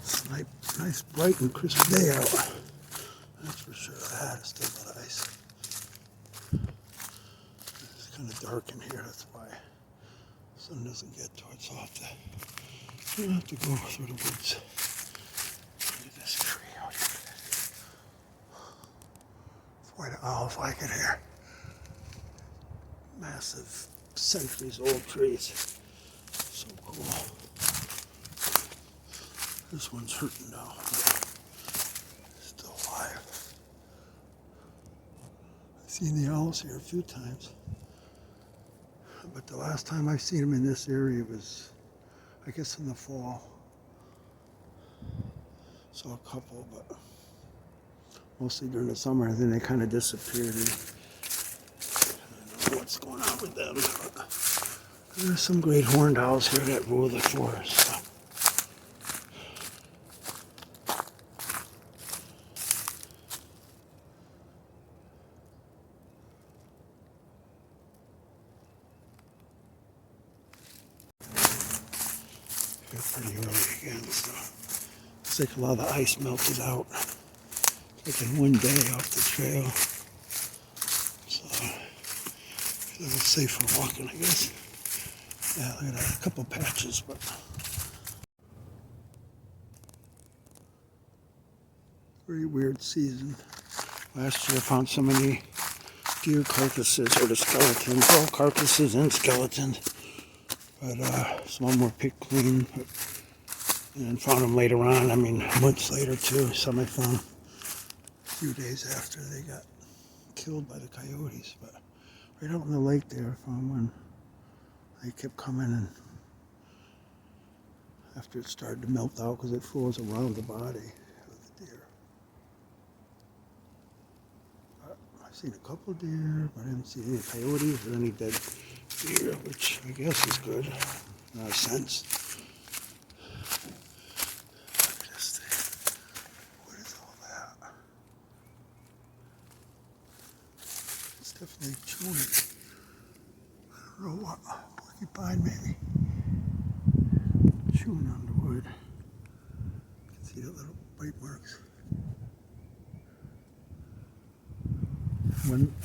It's a nice, bright and crisp day out. That's for sure. I had still a lot of ice. It's kind of dark in here. That's why the sun doesn't get to it. So I'll have to go through the woods. Look at this tree out here. That's why the owls like it here. Massive, centuries-old trees. So cool. This one's hurting now. Still alive. I've seen the owls here a few times. But the last time I've seen them in this area was, I guess, in the fall. Saw a couple, but mostly during the summer. And then they kind of disappeared. And I don't know what's going on with them. But there's some great horned owls here that rule the forest. So. Pretty early again, so looks like a lot of the ice melted out. Taking one day off the trail, so a little safer walking, I guess. Yeah, look at that, a couple patches, but very weird season. Last year I found so many deer carcasses, or the skeletons, all carcasses and skeletons. But some of them were picked clean, and found them later on. I mean, months later too. Some I found a few days after they got killed by the coyotes. But right out in the lake there, I found one. They kept coming, and after it started to melt out, because it froze around the body of the deer. But I've seen a couple deer, but I haven't seen any coyotes or any dead deer, which I guess is good. Not a sense. Look at this thing. What is all that? It's definitely chewing. I don't know what. Porcupine maybe. Chewing on the wood. You can see the little bite marks.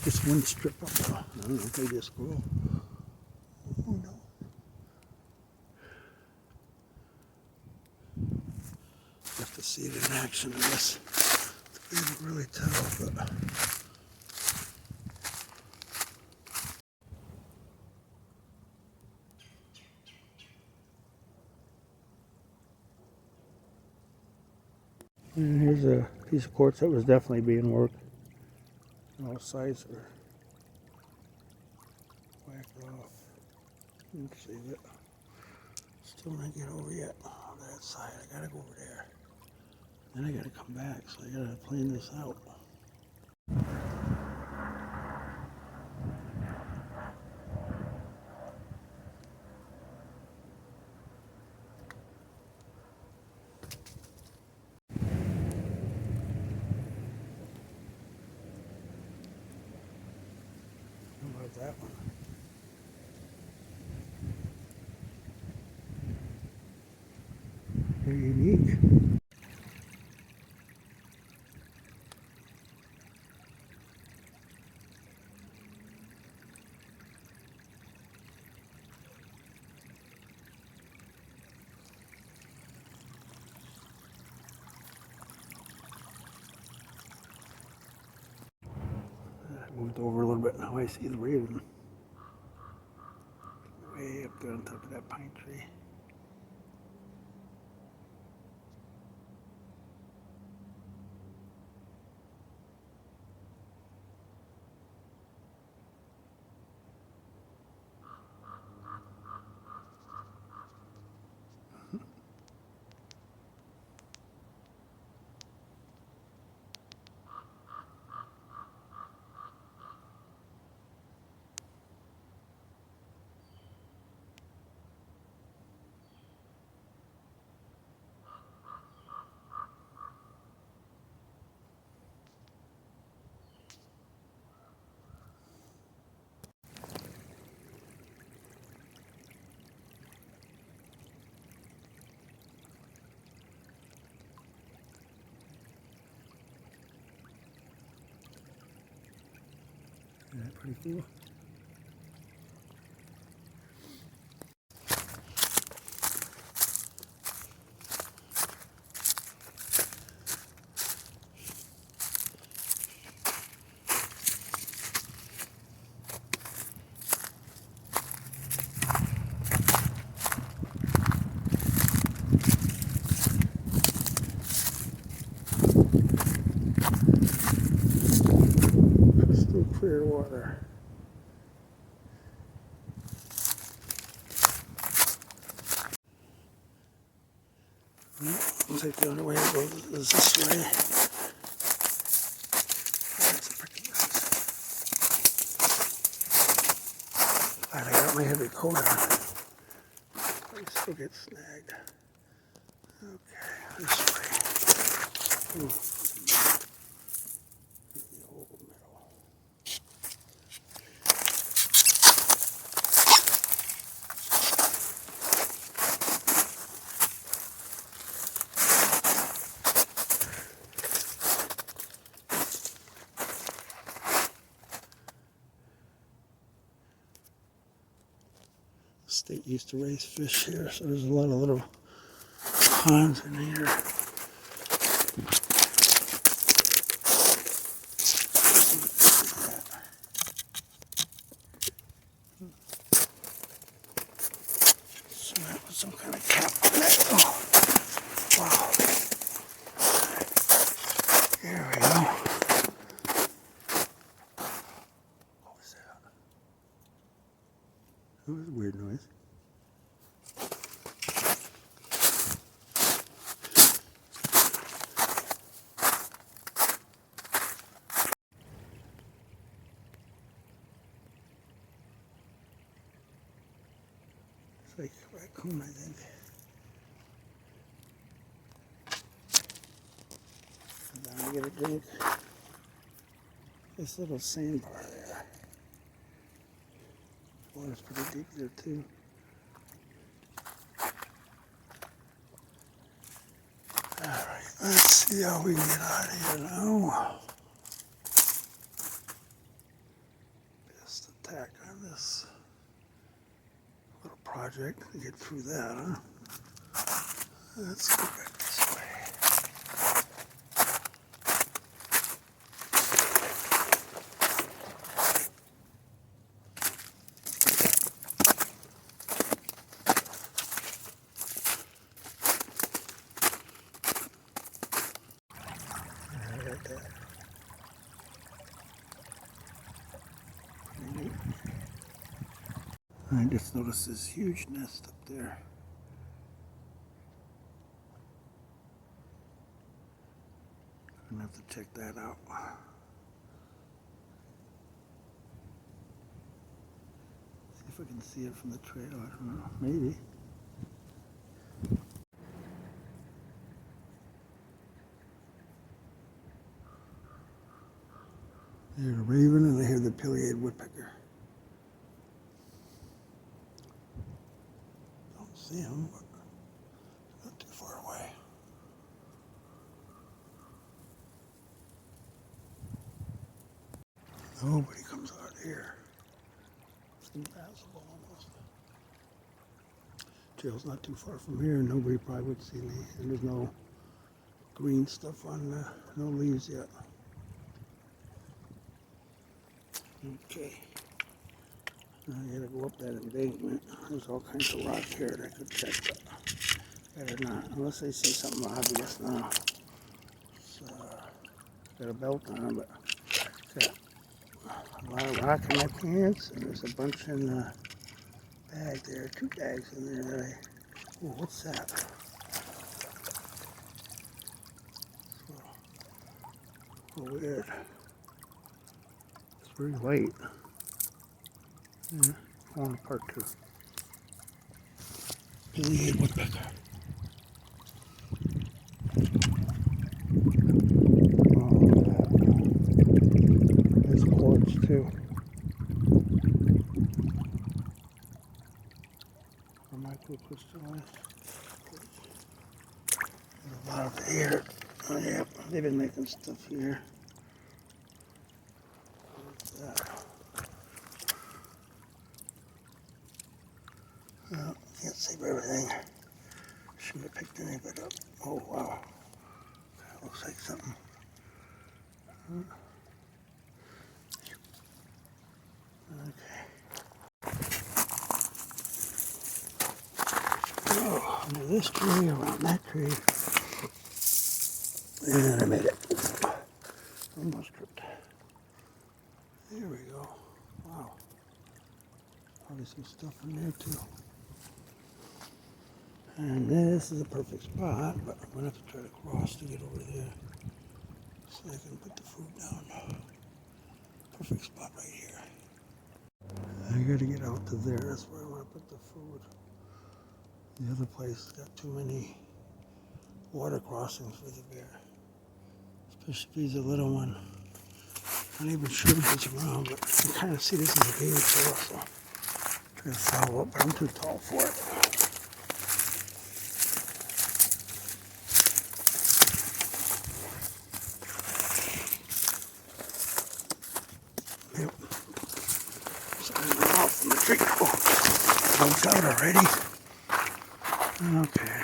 Just one strip of I don't know if they just grow. Who knows? Have to see it in action, I guess. You can't really tell, but and here's a piece of quartz that was definitely being worked. All sides are whacked off. You can see that. Still didn't get over yet. On that side, I gotta go over there. Then I gotta come back, so I gotta plan this out. How about that one? Very unique. I moved over a little bit, now I see the raven. Way up there on top of that pine tree. that pretty cool? Crystal clear water. Looks like the only way to go is this way. That's pretty nice. Glad I got my heavy coat on. I still get snagged. Okay, this way. Ooh, the old metal. State used to raise fish here, so there's a lot of little ponds in here. So that was some kind of cap on that. Oh, wow. Here we go. What was that? That was a weird noise. It's like a raccoon, I think. Down to get a drink. This little sandbar there. Water's pretty deep there too. Alright, let's see how we can get out of here now. Best attack on this little project to get through that, huh? Let's go back this way. Like that. I just noticed this huge nest up there. I'm gonna have to check that out. See if I can see it from the trail. I don't know. Maybe. I hear the raven and I hear the pileated woodpecker. Don't see him, but not too far away. Nobody comes out here. It's impassable almost. Trail's not too far from here. Nobody probably would see me. And there's no green stuff on no leaves yet. Okay. Now I gotta go up that embankment. There's all kinds of rock here that I could check, but better not. Unless I see something obvious now. It's, got a belt on, but got a lot of rock in my pants, and there's a bunch in the bag there. 2 bags in there that I... Oh, what's that? Oh, weird. It's very light. Yeah, falling apart too. Pileated woodpecker. Oh, there's quartz too. Or microcrystallized. There's a lot of here. Oh yeah, they've been making stuff here. What's that? of everything. Shouldn't have picked any of it up. Oh, wow. That looks like something. Okay. Oh, under this tree, around that tree. And I made it. Almost tripped. There we go. Wow. Probably some stuff in there too. And this is a perfect spot, but I'm going to have to try to cross to get over there so I can put the food down. Perfect spot right here. I got to get out to there. That's where I want to put the food. The other place has got too many water crossings for the bear. Especially if he's a little one. Not even sure if it's around, but I can kind of see this is a baby trail, so I'm trying to follow up, but I'm too tall for it. Yep. Something off from the tree. Oh, bugs out already. Okay.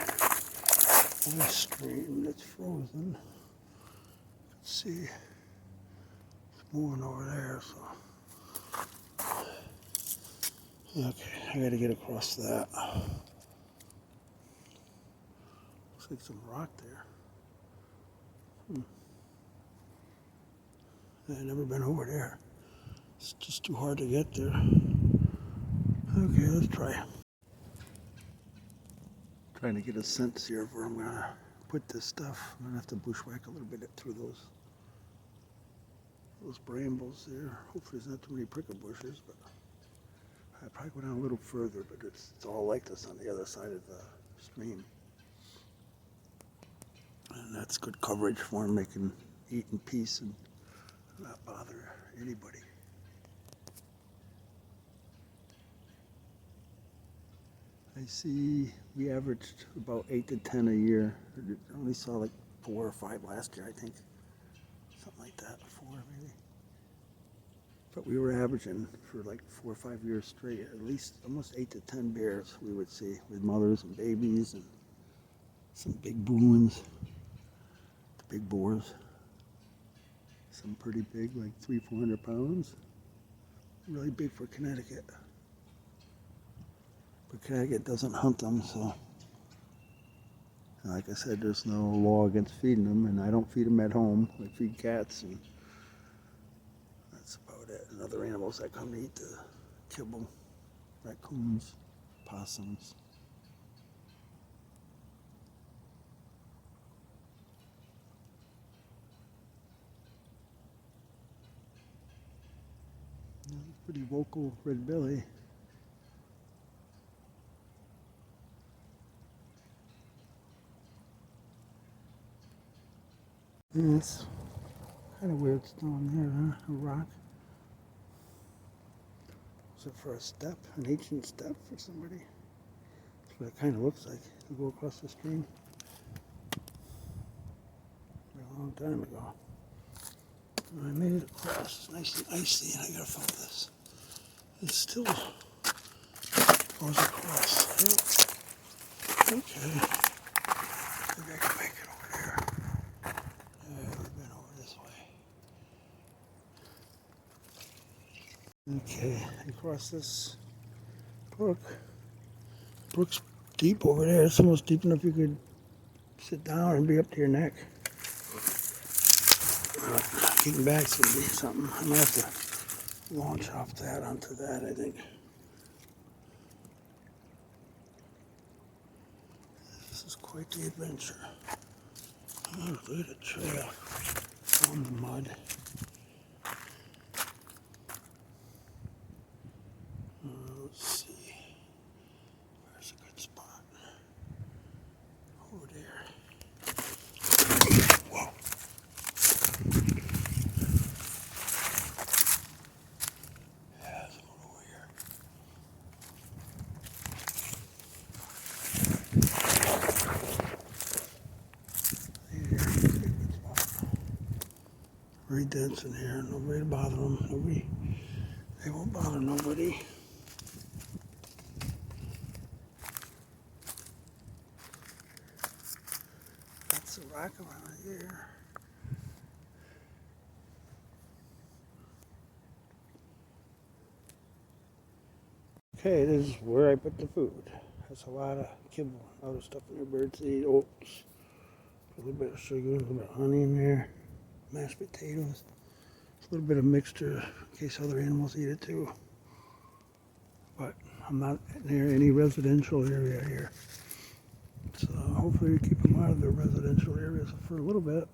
This stream that's frozen. Let's see. It's moving over there, so. Okay, I gotta get across that. Looks like some rock there. I've never been over there. It's just too hard to get there. Okay, let's try. Trying to get a sense here of where I'm gonna put this stuff. I'm gonna have to bushwhack a little bit through those brambles there. Hopefully there's not too many prickle bushes, but I'd probably go down a little further, but it's all like this on the other side of the stream. And that's good coverage for him. They can eat in peace and not bother anybody. I see we averaged about 8 to 10 a year. I only saw like 4 or 5 last year, I think. Something like that, 4 maybe. But we were averaging for like 4 or 5 years straight, at least almost 8 to 10 bears we would see with mothers and babies and some big bruins, the big boars. Some pretty big, like 300-400 pounds. Really big for Connecticut. But Connecticut doesn't hunt them, so like I said, there's no law against feeding them, and I don't feed them at home. I feed cats, and that's about it. And other animals that come to eat the kibble, raccoons, possums. Pretty vocal red belly. Yeah, it's kind of weird stone there, huh? A rock. Is it for a step? An ancient step for somebody? That's what it kind of looks like. You go across the stream. A long time ago. And I made it across. It's nice and icy, and I gotta follow this. It still goes across. Yep. Okay. Maybe I can make it over there. Yeah, we've been over this way. Okay, across this brook. Brook's deep over there. It's almost deep enough you could sit down and be up to your neck. Getting back's gonna be something. I'm gonna have to launch off that onto that, I think. This is quite the adventure. Oh, look at the trail on the mud. Let's see. Where's a good spot? Over there. Whoa. Yeah, there's one over here. Very dense in here. Nobody to bother them. They won't bother nobody. It's a rock around here. Okay, this is where I put the food. There's a lot of kibble, other stuff in there. Birds eat oats. A little bit of sugar, a little bit of honey in there. Mashed potatoes. A little bit of mixture in case other animals eat it too. But I'm not near any residential area here. So hopefully we keep them out of the residential areas for a little bit.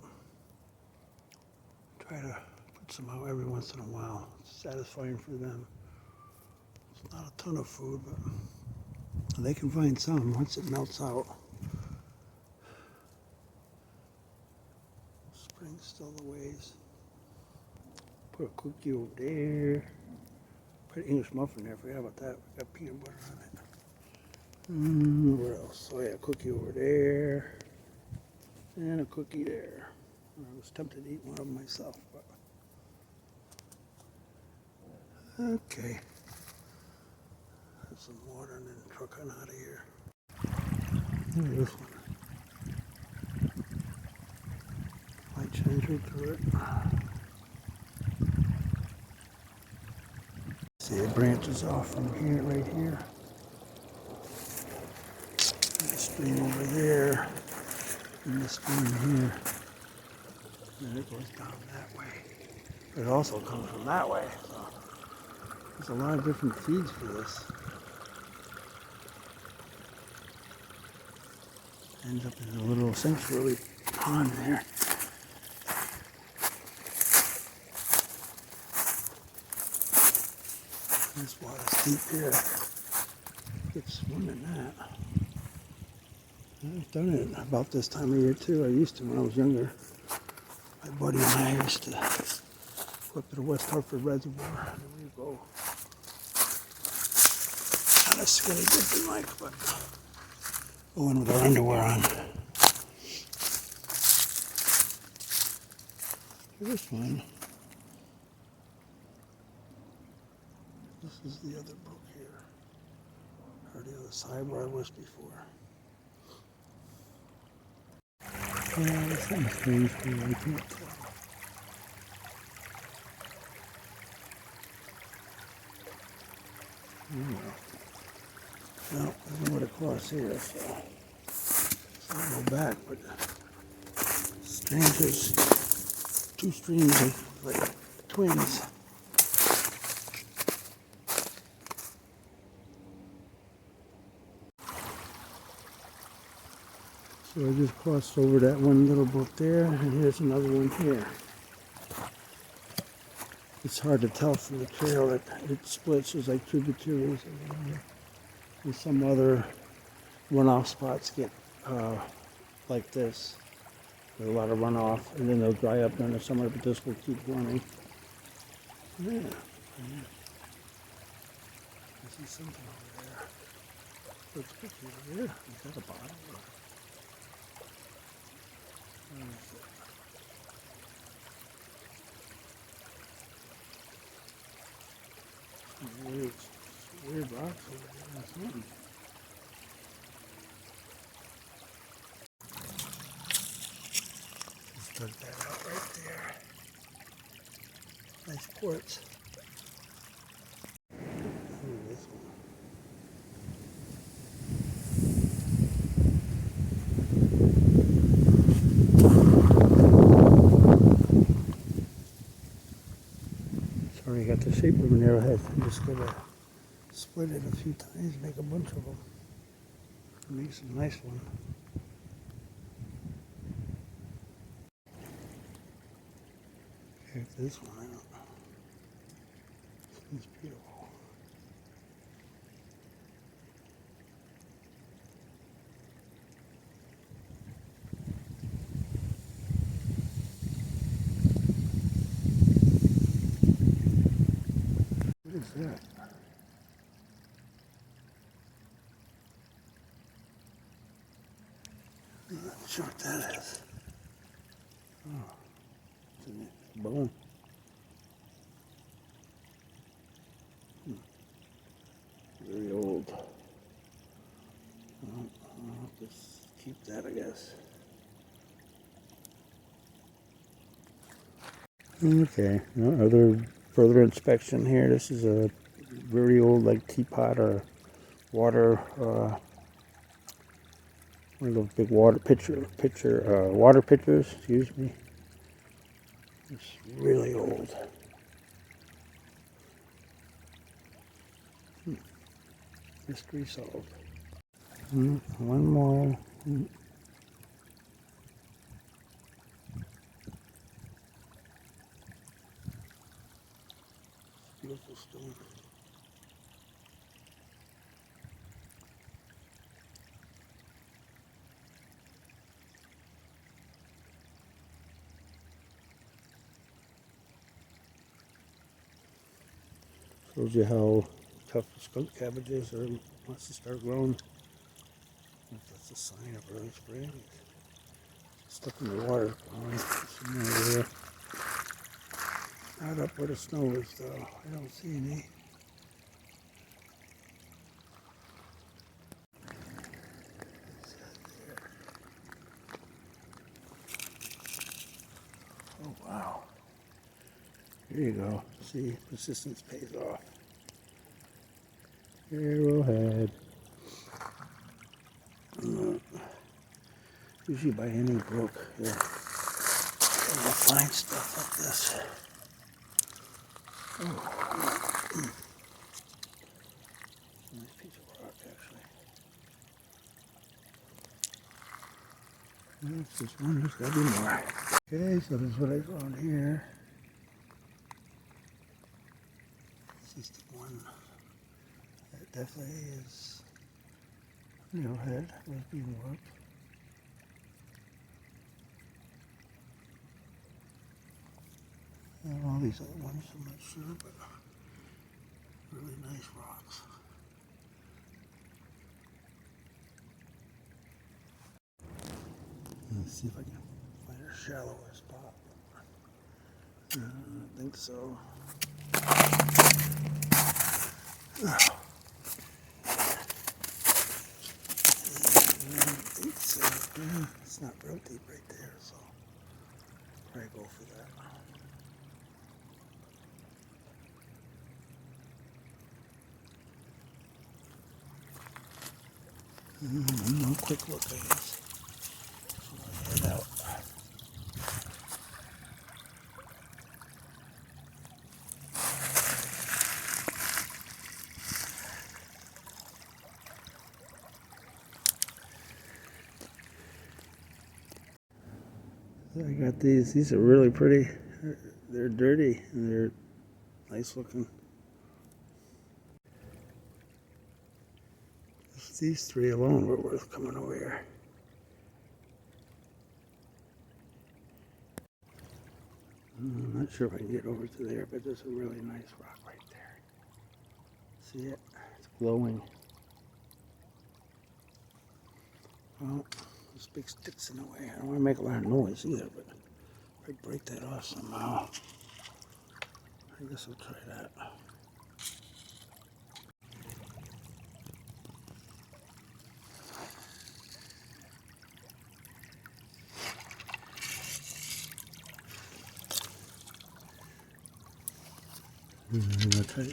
Try to put some out every once in a while. It's satisfying for them. It's not a ton of food, but they can find some once it melts out. Spring's still the ways. Put a cookie over there. Put an English muffin there. Forgot about that. We got peanut butter on it. Where else? Oh yeah, cookie over there. And a cookie there. I was tempted to eat one of them myself, but okay. Have some water and then truck on out of here. Look at this one. Light shines right through it. See, it branches off from here, right here. And the stream over there. And the stream here. And it goes down that way. But it also comes from that way. So there's a lot of different feeds for this. Ends up in a little sanctuary pond there. This water's deep here. Good swim in that. I've done it about this time of year too. I used to when I was younger. My buddy and I used to go up to the West Hartford Reservoir. There we go. Kind of skinny dipping like, but going with our underwear on. It was fun. This is the other brook here. Or the other side where I was before. There's something strange here. I can't tell. Well, there's no way to cross here, so I'll go back, but strange, there's two streams of like twins. So I just crossed over that one little brook there, and here's another one here. It's hard to tell from the trail that it splits. There's like tributaries or whatever. And some other runoff spots get like this. There's a lot of runoff, and then they'll dry up during the summer, but this will keep running. Yeah. I see something over there. What's cookie over there? Is that a bottle? Where is it? Weird rocks over there. That's something. Just took that out right there. Nice quartz. Ooh, this one. It's already got the shape of an arrowhead. I'm just gonna split it a few times, make a bunch of them. Makes a nice one. Check this one out. This one's beautiful. What is that? I'm not sure what that is. Oh, it's a bone. Very old. I'll have to keep that, I guess. Okay, other further inspection here. This is a very old, like, teapot or water, one of those big water water pitchers, excuse me. It's really old. Mystery solved. One more. Beautiful stone. Shows you how tough the skunk cabbage is, or wants to start growing. That's a sign of early spring. Stuck in the water. Somewhere there. Not up where the snow is, though. I don't see any. Oh, wow. Here you go. See, persistence pays off. Arrowhead. Usually by any brook, you'll find stuff like this. Oh. Nice piece of rock, actually. That's just one. There's got to be more. Okay, so this is what I found here. This is the one. That definitely is arrowhead. Was being worked. And all these other ones, I'm not sure, but really nice rocks. Let's see if I can find a shallower spot. I don't think so. It's not real deep right there, so I'll probably go for that. One more quick look, I guess. Head out. I got these. These are really pretty. They're dirty and they're nice looking. These three alone were worth coming over here. I'm not sure if I can get over to there, but there's a really nice rock right there. See it? It's glowing. Well, this big stick's in the way. I don't want to make a lot of noise either, but if I break that off somehow, I guess I'll try that. I'm gonna try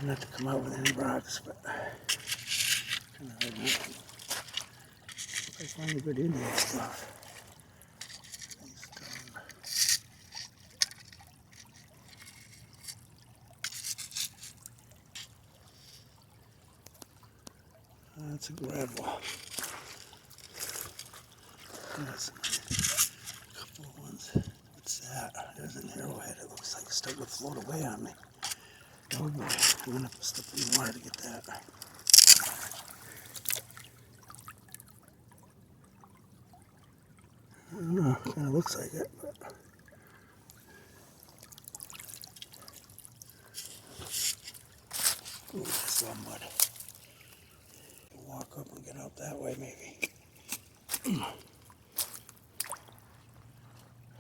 not to come out with any rocks, but kind of hard not to. If I find a good Indian stuff. That's a gravel. That's a couple of ones. What's that? There's an arrowhead. It looks like it's starting to float away on me. Oh boy, I'm gonna have to step in the water to get that. I don't know, kind of looks like it, but ooh, that's a lot of mud. Walk up and get out that way, maybe.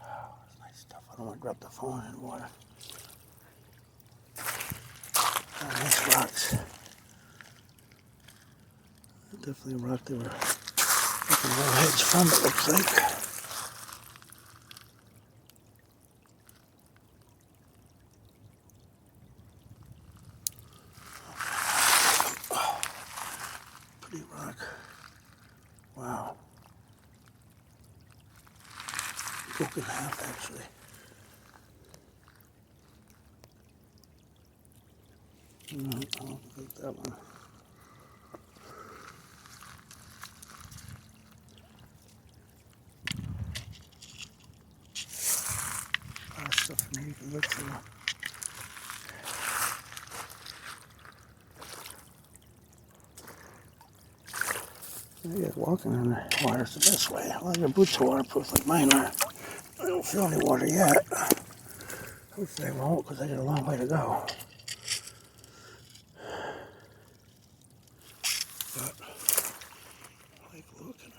Oh, that's nice stuff. I don't want to drop the phone in the water. Oh, nice rocks. Definitely a rock they were making well heads from, it looks like. broke in half actually. No, I don't think that one. A lot of stuff in here you can look through. Yeah, walking on the water is the best way. Well, your boots are waterproof like mine are. I don't feel any water yet. Hopefully I won't because I got a long way to go. But I like looking.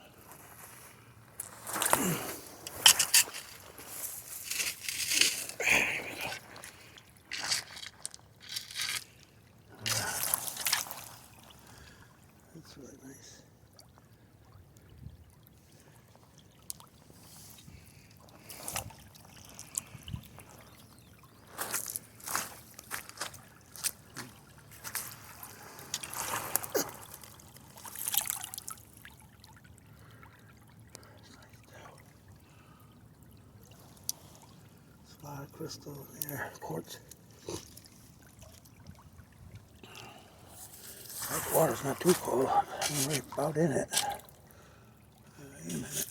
Here we go. That's really nice. A lot of crystal in there, quartz. That water's not too cold. I'm right about in it. Wait a minute.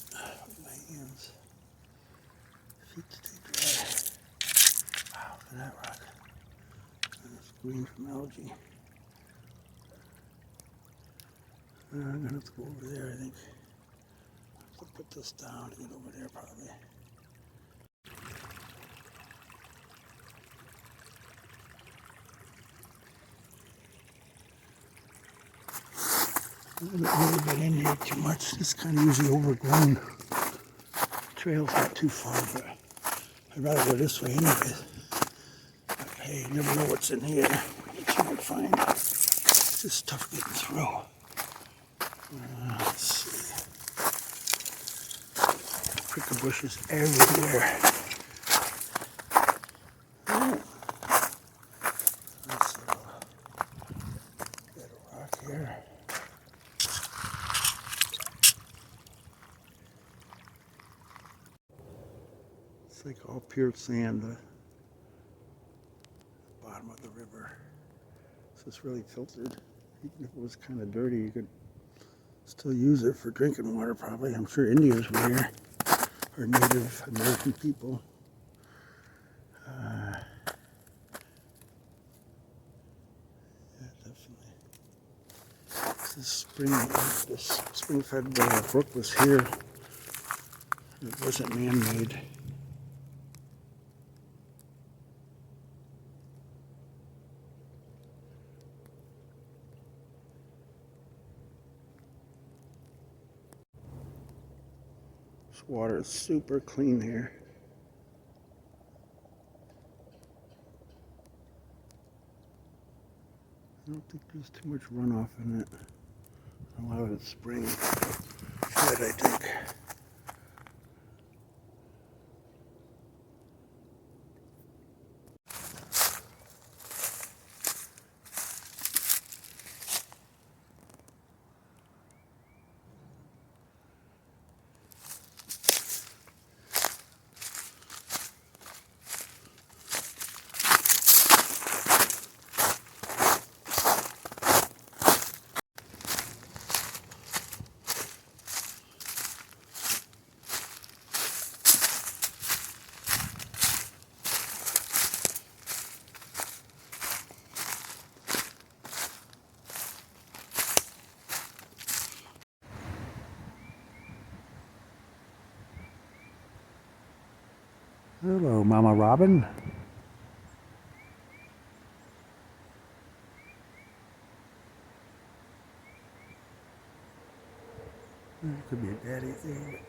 With my hands. Feet stay dry. Wow, look at that rock. And it's green from algae. I'm gonna have to go over there, I think. I have to put this down to get over there probably. I haven't really been in here too much. It's kind of usually overgrown. The trail's not too far, but I'd rather go this way anyways. But hey, you never know what's in here, what you might find. It's just tough getting through. Let's see. Prickle bushes everywhere. Oh. Let's see. Got a rock here. It's like all pure sand, the bottom of the river. So it's really filtered. Even if it was kind of dirty, you could still use it for drinking water probably. I'm sure Indians were here, or Native American people. Yeah, definitely. This spring-fed brook was here. It wasn't man-made. This water is super clean here. I don't think there's too much runoff in it. A lot of it's spring fed, I think. Hello, Mama Robin. There could be a daddy thing.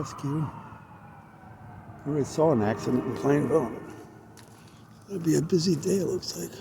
rescue. I already saw an accident in Plainville. It'll be a busy day, it looks like.